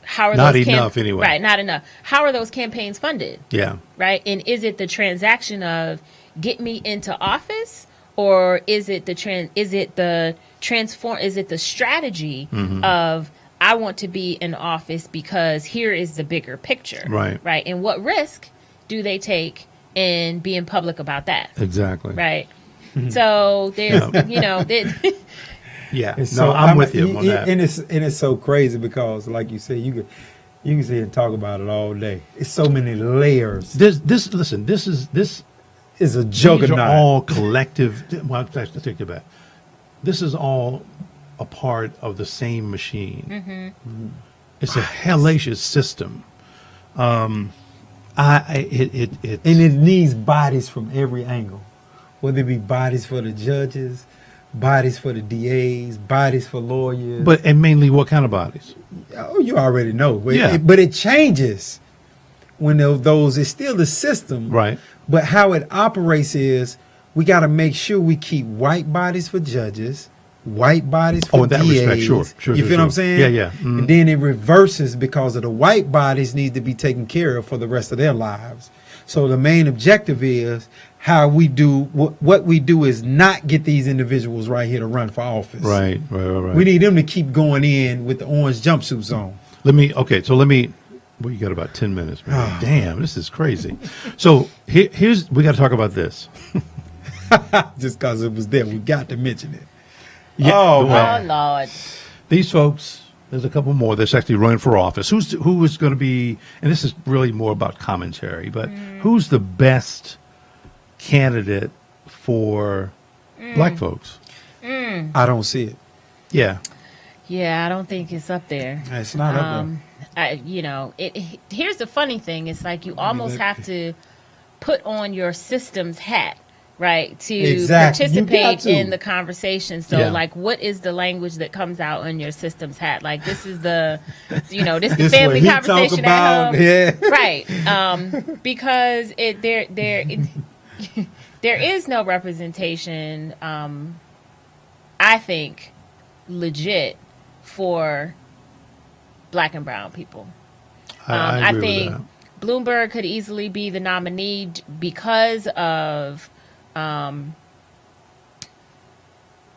How are Not those enough anyway. Right. Not enough. How are those campaigns funded? Yeah. Right. And is it the transaction of get me into office, or is it the strategy Mm-hmm. of I want to be in office because here is the bigger picture. Right. Right. And what risk do they take in being public about that? Exactly. Right. So there's, Yeah. And No, I'm with you on that. And it's so crazy because, like you said, you can sit and talk about it all day. It's so many layers. This is It's a these juggernaut. are all collective. Well, I take it back. This is all a part of the same machine. Mm-hmm. It's a hellacious system. And it needs bodies from every angle, whether it be bodies for the judges, bodies for the DAs, bodies for lawyers. and mainly what kind of bodies? Oh, you already know. But, Yeah. but it changes when those. It's still the system, Right. But how it operates is we got to make sure we keep white bodies for judges, white bodies for Oh, in that DAs. respect, sure. You feel what I'm saying? Yeah, yeah. Mhm. And then it reverses because of the white bodies need to be taken care of for the rest of their lives. So the main objective is how we do what we do is not get these individuals right here to run for office. Right. We need them to keep going in with the orange jumpsuits on. Let me, well, you got about 10 minutes, man. Damn, this is crazy. So here's, we got to talk about this. Just because it was there, we got to mention it. Yeah, Oh, well, Oh Lord. These folks, there's a couple more that's actually running for office. Who is going to be, and this is really more about commentary, but who's the best candidate for black folks? I don't see it. Yeah. Yeah, I don't think it's up there. It's not up there. Here's the funny thing. It's like you almost have to put on your systems hat, right, to Exactly. You got participate to. in the conversation. So, Yeah. like, what is the language that comes out in your systems hat? Like, this is the, this is the This family what he talk conversation about, at home. yeah. Right. Because there is no representation, I think, legit for black and brown people. I agree think with that. Bloomberg could easily be the nominee because of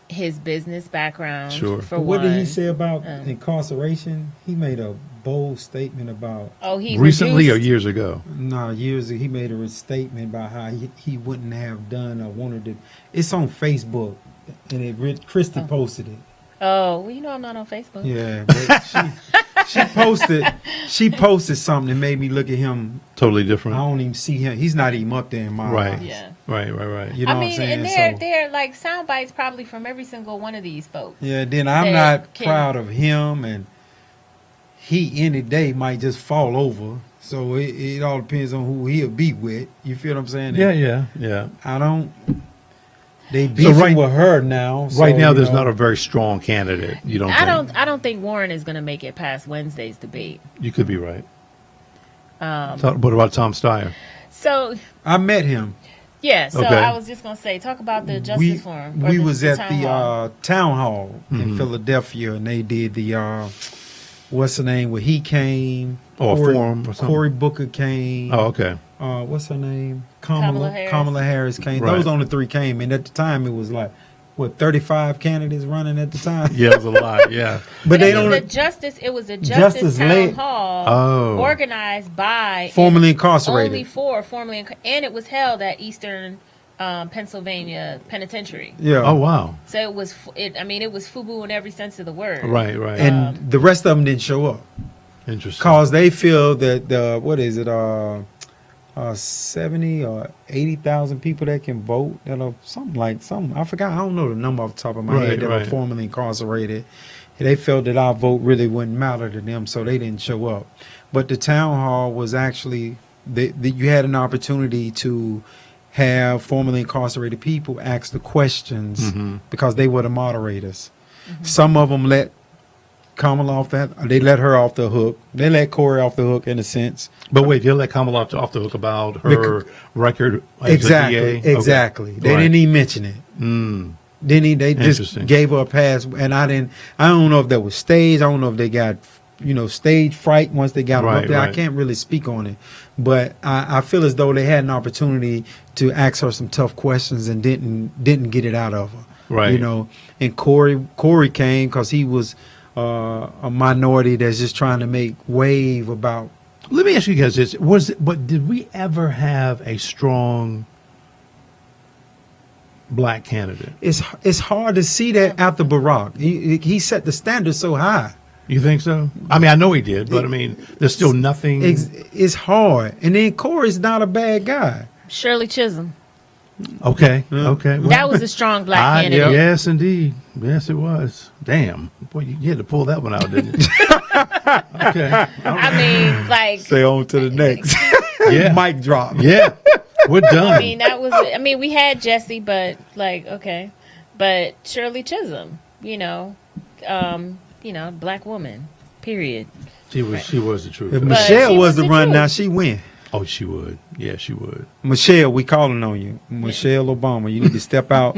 his business background. Sure. For But what one. did he say about incarceration? He made a bold statement about Oh, he Recently or reduced- years ago? years ago. He made a statement about how he wouldn't have done or wanted to. It's on Facebook, and Christy posted it. Oh, well, you know I'm not on Facebook. Yeah, but she posted something that made me look at him. Totally I different. don't even see him. He's not even up there in my Right. eyes. Yeah. Right. You know I what mean, I'm saying? and they're like sound bites probably from every single one of these folks. Yeah, then I'm that not can- proud of him, and he any day might just fall over. So it all depends on who he'll be with. You feel what I'm saying? Yeah. I don't. They beefing with her now. So, Right now, you there's know, not a very strong candidate. You don't. I don't think Warren is going to make it past Wednesday's debate. You could be right. What about Tom Steyer? So I met him. yeah, so Okay. I was just going to say, talk about the Justice Forum. or We the- was the at town the hall. town hall Mm-hmm. in Philadelphia, and they did the what's the name? Where he came. Oh, a forum or something? Cory Booker came. Oh, okay. What's her name? Kamala Harris. Kamala Harris came. Right. Those only three came, and at the time it was like 35 candidates running at the time. Yeah, it was a lot. Yeah. But they it was don't it was a Justice justice town led- hall Oh. organized by formerly only incarcerated. for formerly and it was held at Eastern Pennsylvania Penitentiary. Yeah. Oh, wow. So it was it was FUBU in every sense of the word. Right. And the rest of them didn't show up Interesting. because they feel that what is it? 70 or 80,000 people that can vote. That are something. I forgot. I don't know the number off the top of my Right, head that are right. formerly incarcerated. They felt that our vote really wouldn't matter to them, so they didn't show up. But the town hall was actually you had an opportunity to have formerly incarcerated people ask the questions because they were the moderators. Some of them let Kamala they let her off the hook. They let Cory off the hook in a sense. But wait, they let Kamala off the hook about her record as Exactly. a DA? Exactly. Okay. They Right. didn't even mention it. They just Interesting. gave her a pass, and I don't know if that was staged. I don't know if they got stage fright once they got her Right, up there. I right. can't really speak on it, but I feel as though they had an opportunity to ask her some tough questions and didn't get it out of her. Right. And Cory came because he was a minority that's just trying to make wave about. Let me ask you guys this: but did we ever have a strong black candidate? It's hard to see that after Barack. He set the standard so high. You think so? I mean, I know he did, but I mean, there's still nothing. It's hard. And then Cory's not a bad guy. Shirley Chisholm. Okay. Okay. Well, That was a strong black candidate. yes, indeed. Yes, it was. Damn. Boy, you had to pull that one out, didn't you? Okay. I mean, like, Say on to the next. Yeah. Mic drop. Yeah. We're done. I mean, that was. I mean, we had Jesse, but like, okay, but Shirley Chisholm, black woman, period. She was the truth. If of that. But Michelle she was was the the run, truth. now she win. Oh, she would. Yeah, she would. Michelle, we calling on you. Michelle Obama, you need to step out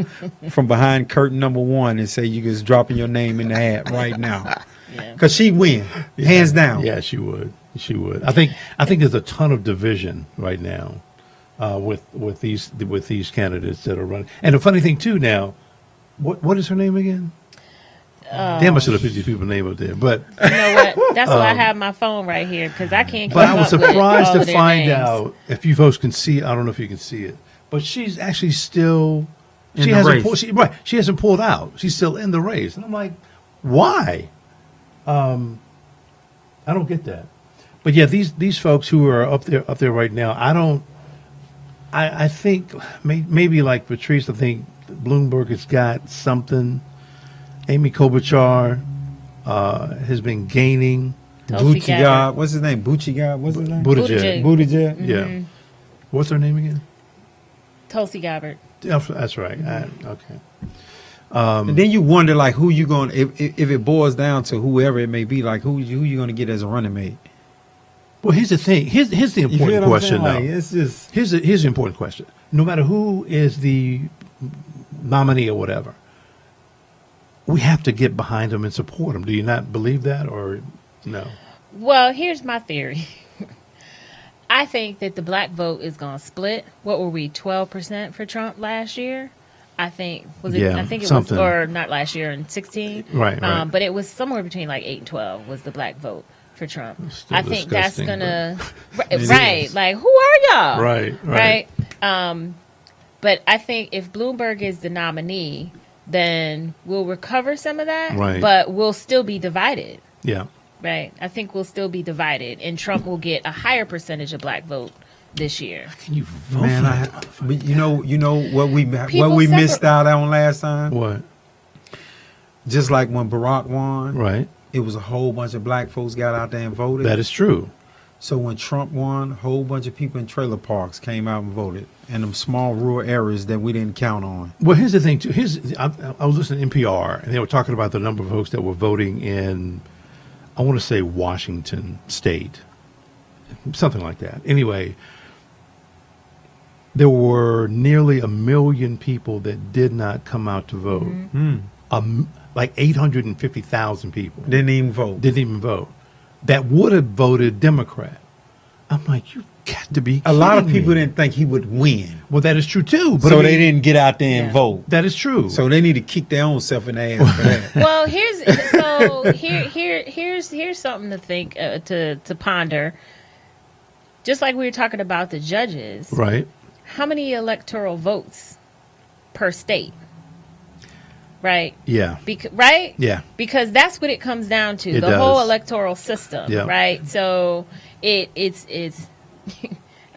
from behind curtain number 1 and say you just dropping your name in the hat right now. Yeah. Because she win, hands down. Yeah, she would. She would. I think there's a ton of division right now with these candidates that are running. And the funny thing too now, what is her name again? Damn, I should have put these people's name up there. But You know what? That's why I have my phone right here because I can't. but keep I was up with surprised all to of their find names. out if you folks can see. I don't know if you can see it, but she's actually still. In She the hasn't race. pulled. She hasn't pulled out. She's still in the race, and I'm like, why? I don't get that. But yeah, these folks who are up there right now, I think maybe like Patrice, I think Bloomberg has got something. Amy Klobuchar has been gaining. Tulsi Gabbard. Buttigieg, what's his name? Buttigieg, what's his name? Buttigieg. Buttigieg. Yeah. What's her name again? Tulsi Gabbard. Yeah, that's right. Okay. And then you wonder, like, who you going if it boils down to whoever it may be, like, who you going to get as a running mate? Well, here's the thing. Here's the You feel important what I'm question, saying? though. Like, it's just Here's the important question. No matter who is the nominee or whatever, we have to get behind them and support them. Do you not believe that, or no? Well, here's my theory. I think that the black vote is going to split. What were we, 12% for Trump last year? I think Yeah, I think it something. was, or not last year, in 16. Right. But it was somewhere between like 8 and 12 was the black vote for Trump. Still I think that's disgusting, gonna It right. is. Like, who are y'all? Right. But I think if Bloomberg is the nominee, then we'll recover some of that. Right. But we'll still be divided. Yeah. Right. I think we'll still be divided, and Trump will get a higher percentage of black vote this year. Can you vote man. for that? But you know what we People missed out on last time. What? Just like when Barack won, Right. it was a whole bunch of black folks got out there and voted. That is true. So when Trump won, a whole bunch of people in trailer parks came out and voted, and them small rural areas that we didn't count on. Well, here's the thing too. I was listening to NPR, and they were talking about the number of folks that were voting in, I want to say Washington State, something like that. Anyway, there were nearly 1 million people that did not come out to vote. Like 850,000 people Didn't even vote. didn't even vote. That would have voted Democrat. I'm like, you got to be. A lot of kidding people me. didn't think he would win, Well, that is true too. But so I mean, they didn't get out there and Yeah. vote. That is true. So they need to kick their own self in the ass for that. Well, here's something to think to ponder. Just like we were talking about the judges, right. how many electoral votes per state? Right. Yeah. Right? Yeah. Because that's what it comes down to, It the whole does. electoral system, Yeah. right? So it's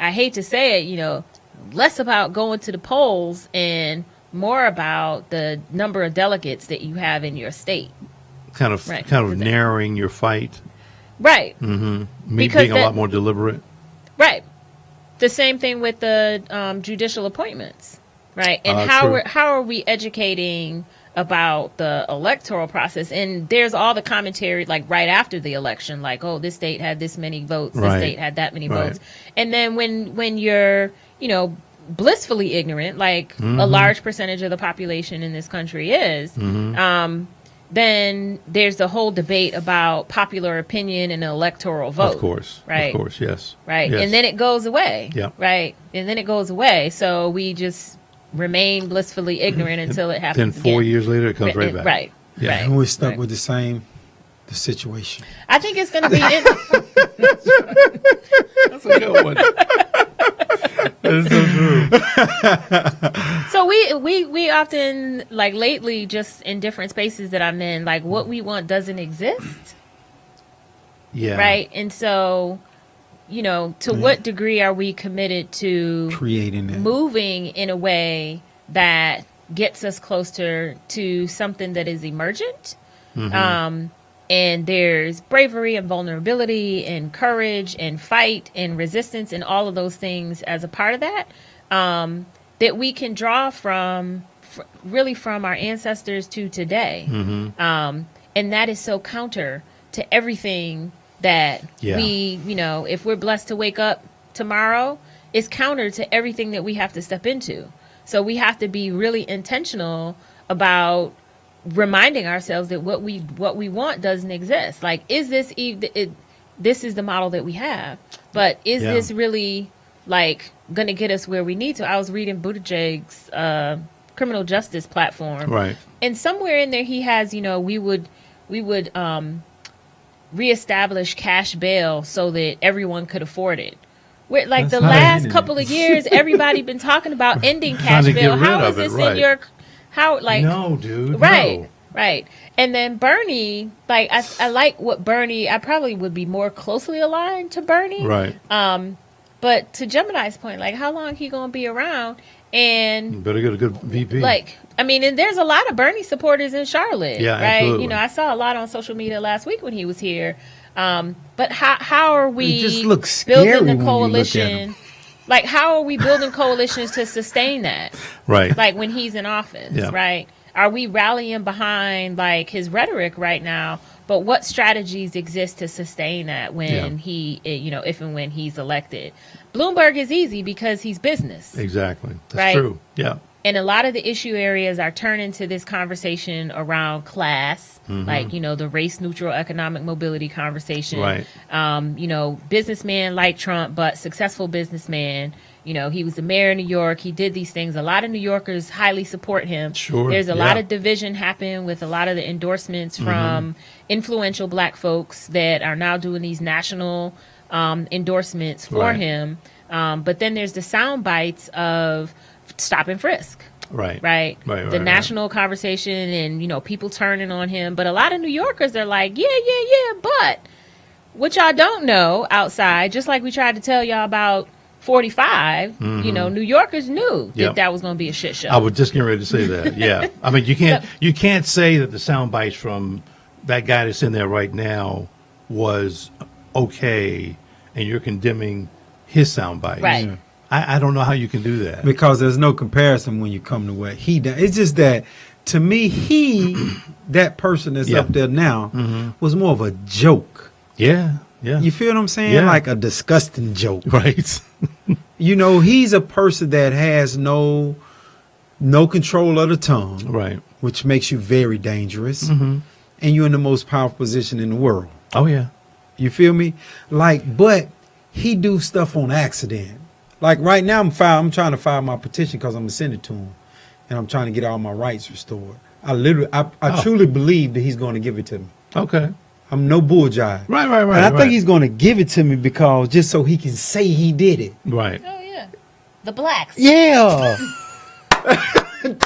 I hate to say it, less about going to the polls and more about the number of delegates that you have in your state. Kind of Right. narrowing your fight. Right. Me Because being a that- lot more deliberate. Right. The same thing with the judicial appointments, right? And True. how are we educating about the electoral process? And there's all the commentary like right after the election, like, oh, this state had this many votes, this Right. state had that many Right. votes. And then when you're, blissfully ignorant, like a large percentage of the population in this country is, then there's the whole debate about popular opinion and electoral vote. Of course. Right. Of course, yes. Right. Yes. And then it goes away. Yeah. Right. And then it goes away. So we just remain blissfully ignorant until it Then happens 4 again. years later, it comes right back. Right. Yeah. Right. And we're stuck Right. with the situation. I think it's going to be. That's a good one. That is so true. So we often, like lately, just in different spaces that I'm in, like what we want doesn't exist. Yeah. Right. And so, to what degree are we committed to Creating that. moving in a way that gets us closer to something that is emergent? And there's bravery and vulnerability and courage and fight and resistance and all of those things as a part of that, that we can draw from really from our ancestors to today. And that is so counter to everything that Yeah. we, if we're blessed to wake up tomorrow is counter to everything that we have to step into. So we have to be really intentional about reminding ourselves that what we want doesn't exist. Like, is this this is the model that we have, but is this really like going to get us where we need to? I was reading Buttigieg's criminal justice platform, Right. and somewhere in there he has, we would reestablish cash bail so that everyone could afford it. Where, like, That's the not last in it. couple of years, everybody been talking about ending Trying cash to get bail. rid How of is it, this right. in your No, dude. Right, No. right. And then Bernie, like, I like what Bernie, I probably would be more closely aligned to Bernie. Right. But to Gemini's point, like, how long he going to be around? And You better get a good VP. like, I mean, and there's a lot of Bernie supporters in Charlotte, Yeah, right? absolutely. I saw a lot on social media last week when he was here. But how are we It just looks scary building when the you look at coalition? him. Like, how are we building coalitions to sustain that? right. Like, when he's in office, Yeah. right? Are we rallying behind, like, his rhetoric right now? But what strategies exist to sustain that when if and when he's elected? Bloomberg is easy because he's business. Exactly. That's Right. true. Yeah. And a lot of the issue areas are turning to this conversation around class, like, the race neutral economic mobility conversation. Right. Businessman like Trump, but successful businessman. He was the mayor of New York. He did these things. A lot of New Yorkers highly support him. Sure, There's a lot yeah. of division happening with a lot of the endorsements from influential black folks that are now doing these national endorsements for Right. him. But then there's the sound bites of stop and frisk. Right. Right. Right, The right, national conversation and, people turning on him. But a lot of New Yorkers are like, yeah. But what y'all don't know outside, just like we tried to tell y'all about 45, New Yorkers knew that Yep. that was going to be a shit show. I was just getting ready to say that. Yeah. I mean, you can't say that the sound bites from that guy that's in there right now was okay, and you're condemning his sound bites. Right. Yeah. I don't know how you can do that. Because there's no comparison when you come to what he done. It's just that, to me, that person that's Yeah. up there now, was more of a joke. Yeah. Yeah. You feel what I'm saying? Yeah. Like a disgusting joke. right. He's a person that has no control of the tongue, right. which makes you very dangerous. And you're in the most powerful position in the world. Oh yeah. You feel me? Like, but he do stuff on accident. Like right now, I'm trying to file my petition because I'm gonna send it to him, and I'm trying to get all my rights restored. I truly believe that he's going to give it to me. Okay. I'm no bull jive. Right. And I think he's going to give it to me because just so he can say he did it. Right. Oh, yeah. The blacks. Yeah.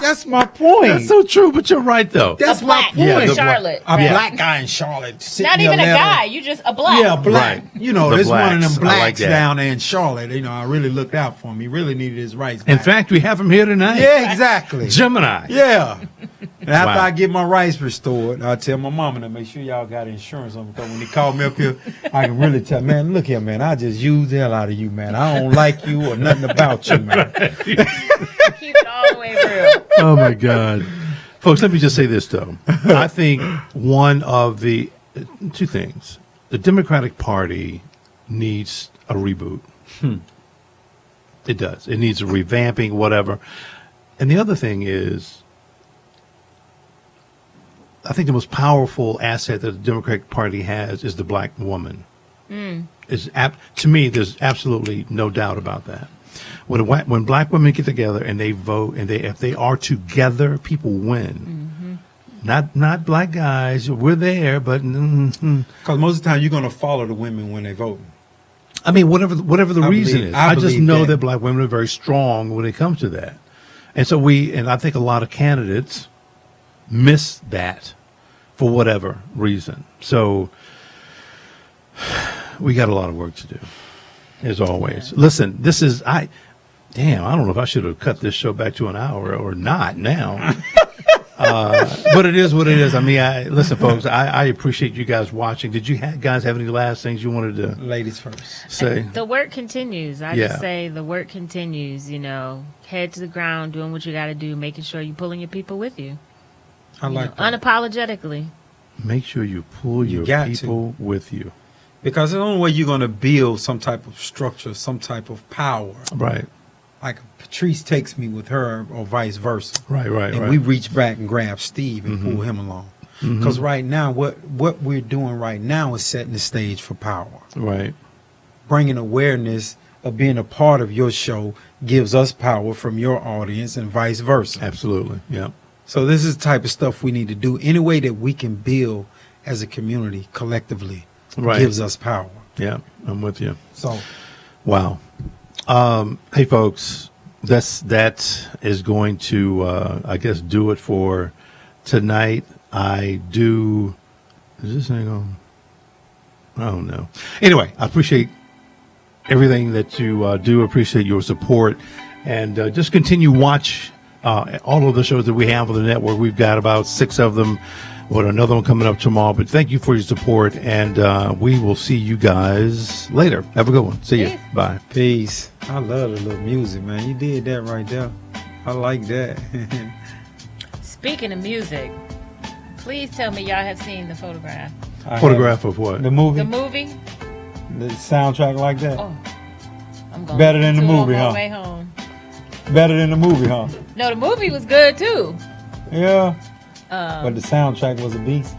That's my point. That's so true, but you're right though. That's a my black point. Yeah, in the Charlotte. A right? black guy in Charlotte. sitting Not there even a letting- guy. You just a black. Yeah, black. Right. This The one of them blacks. I blacks like that. down there in Charlotte. I really looked out for him. He really needed his rights In back. fact, we have him here tonight. Yeah, exactly. Gemini. Yeah. And after Wow. I get my rights restored, I'll tell my mama to make sure y'all got insurance on me. Because when he called me up here, I can really tell, man, look here, man, I just used the hell out of you, man. I don't like you or nothing about you, man. Keep it all the way real. Oh my God. Folks, let me just say this though. I think one of the two things. The Democratic Party needs a reboot. It does. It needs a revamping, whatever. And the other thing is, I think the most powerful asset that the Democratic Party has is the black woman. To me, there's absolutely no doubt about that. When black women get together and they vote, and if they are together, people win. Not black guys. We're there, but Because most of the time, you're going to follow the women when they vote. I mean, whatever the reason is, I just believe know that. that black women are very strong when it comes to that, and so I think a lot of candidates miss that for whatever reason. So we got a lot of work to do, as always. Listen, I don't know if I should have cut this show back to an hour or not now. But it is what it is. I mean, listen, folks, I appreciate you guys watching. Did you guys have any last things you wanted to Ladies first. say? The work continues. I Yeah. just say the work continues, head to the ground, doing what you got to do, making sure you're pulling your people with you. I like that. Unapologetically. Make sure you pull You your got people with you. Because the only way you're going to build some type of structure, some type of power, Right. like Patrice takes me with her or vice versa. Right. Right. And right. we reach back and grab Steve and Mhm. pull him along. Mhm. Because right now, what we're doing right now is setting the stage for power. Right. Bringing awareness of being a part of your show gives us power from your audience and vice versa. Absolutely. Yeah. So this is the type of stuff we need to do. Any way that we can build as a community collectively Right. gives us power. Yeah. I'm with you. So Wow. Hey, folks, that is going to, I guess, do it for tonight. Is this thing on? I don't know. Anyway, I appreciate everything that you do. Appreciate your support, and just continue watch all of the shows that we have on the network. We've got about 6 of them. With another one coming up tomorrow. But thank you for your support, and we will see you guys later. Have a good one. See you. Peace. Bye. peace. I love the little music, man. You did that right there. I like that. Speaking of music, please tell me y'all have seen the photograph. Photograph of what? The movie, The movie? the soundtrack like that. Oh, I'm going Better than the movie, on huh? my way home. Better than the movie, huh? No, the movie was good too. Yeah. But the soundtrack was a beast.